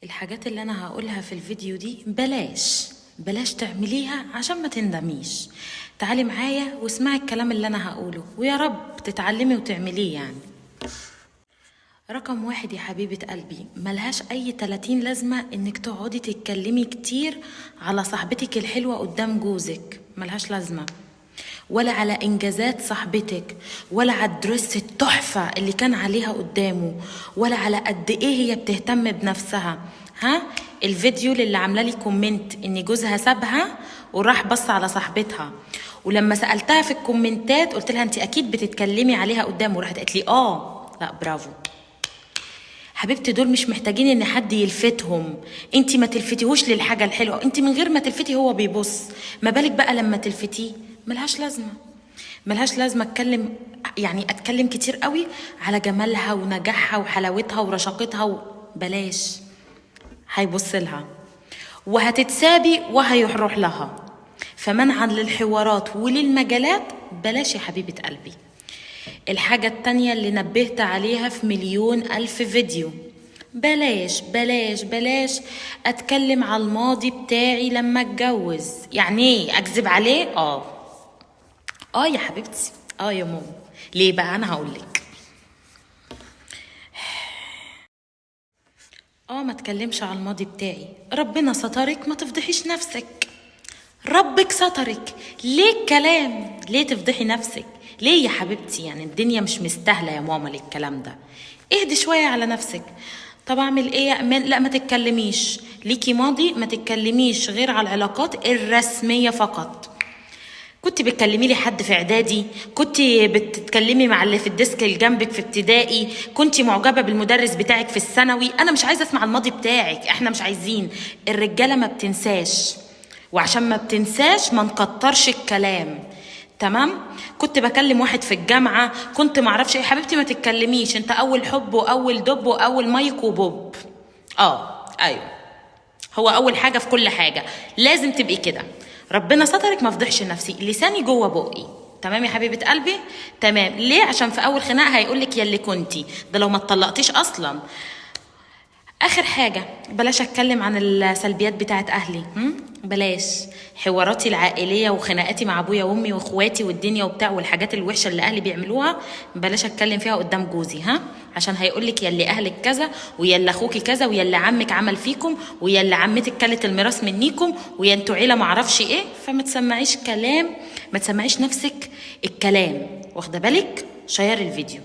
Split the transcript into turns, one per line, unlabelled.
الحاجات اللي انا هقولها في الفيديو دي بلاش تعمليها عشان ما تندميش. تعالي معايا واسمعي الكلام اللي انا هقوله ويا رب تتعلمي وتعمليه يعني. رقم واحد يا حبيبة قلبي، ملهاش اي 30 لازمة انك تقعدي تتكلمي كتير على صاحبتك الحلوة قدام جوزك، ملهاش لازمة، ولا على انجازات صاحبتك، ولا على الدرس التحفة اللي كان عليها قدامه، ولا على قد ايه هي بتهتم بنفسها. الفيديو اللي عامله لي كومنت ان جوزها سابها وراح بص على صاحبتها، ولما سالتها في الكومنتات قلت لها انت اكيد بتتكلمي عليها قدامه، راحت قالت لي لا برافو. حبيبتي دول مش محتاجين ان حد يلفتهم، انت ما تلفتيهوش للحاجه الحلوه، انت من غير ما تلفتي هو بيبص، ما بالك بقى لما تلفتيه. ملهاش لازمه اتكلم كتير قوي على جمالها ونجاحها وحلاوتها ورشاقتها بلاش، هيبص لها وهتتسابي وهيروح لها. فمنعا للحوارات وللمجالات بلاش يا حبيبه قلبي. الحاجة التانية اللي نبهت عليها في مليون ألف فيديو، بلاش أتكلم على الماضي بتاعي لما أتجوز. يعني إيه أكذب عليه؟ يا حبيبتي، يا ماما. ليه بقى؟ أنا هقولك. ما تكلمش على الماضي بتاعي، ربنا سترك، ما تفضحيش نفسك، ربك سترك، ليه الكلام؟ ليه تفضحي نفسك؟ ليه يا حبيبتي؟ يعني الدنيا مش مستاهله يا ماما للكلام ده، اهدي شويه على نفسك. طب اعمل ايه يا امان؟ لا ما تتكلميش، ليكي ماضي، ما تتكلميش غير على العلاقات الرسميه فقط. كنت بتكلمي لي حد في اعدادي، كنت بتتكلمي مع اللي في الديسك اللي جنبك في ابتدائي، كنت معجبه بالمدرس بتاعك في الثانوي، انا مش عايزه اسمع الماضي بتاعك، احنا مش عايزين. الرجاله ما بتنساش، وعشان ما بتنساش ما نكترش الكلام، تمام؟ كنت بكلم واحد في الجامعه، كنت معرفش ايه. حبيبتي ما تتكلميش، انت اول حب واول دب واول مايك وبوب. ايوه، هو اول حاجه في كل حاجه، لازم تبقي كده. ربنا سترك، ما فضحش نفسي، لساني جوه بقي. تمام يا حبيبه قلبي؟ تمام. ليه؟ عشان في اول خناقه هيقولك يا اللي كنتي، ده لو ما اتطلقتيش اصلا. اخر حاجه، بلاش اتكلم عن السلبيات بتاعت اهلي. بلاش حواراتي العائليه وخناقاتي مع ابويا وامي واخواتي والدنيا وبتاع والحاجات الوحشه اللي اهلي بيعملوها، بلاش اتكلم فيها قدام جوزي. عشان هيقولك يا اللي اهلك كذا، ويا اللي اخوكي كذا، ويا اللي عمك عمل فيكم، ويا اللي عمتك كلت الميراث منيكم، ويا انتوا عيله معرفش ايه. فما تسمعيش كلام، ما تسمعيش نفسك الكلام، واخده بالك؟ شير الفيديو.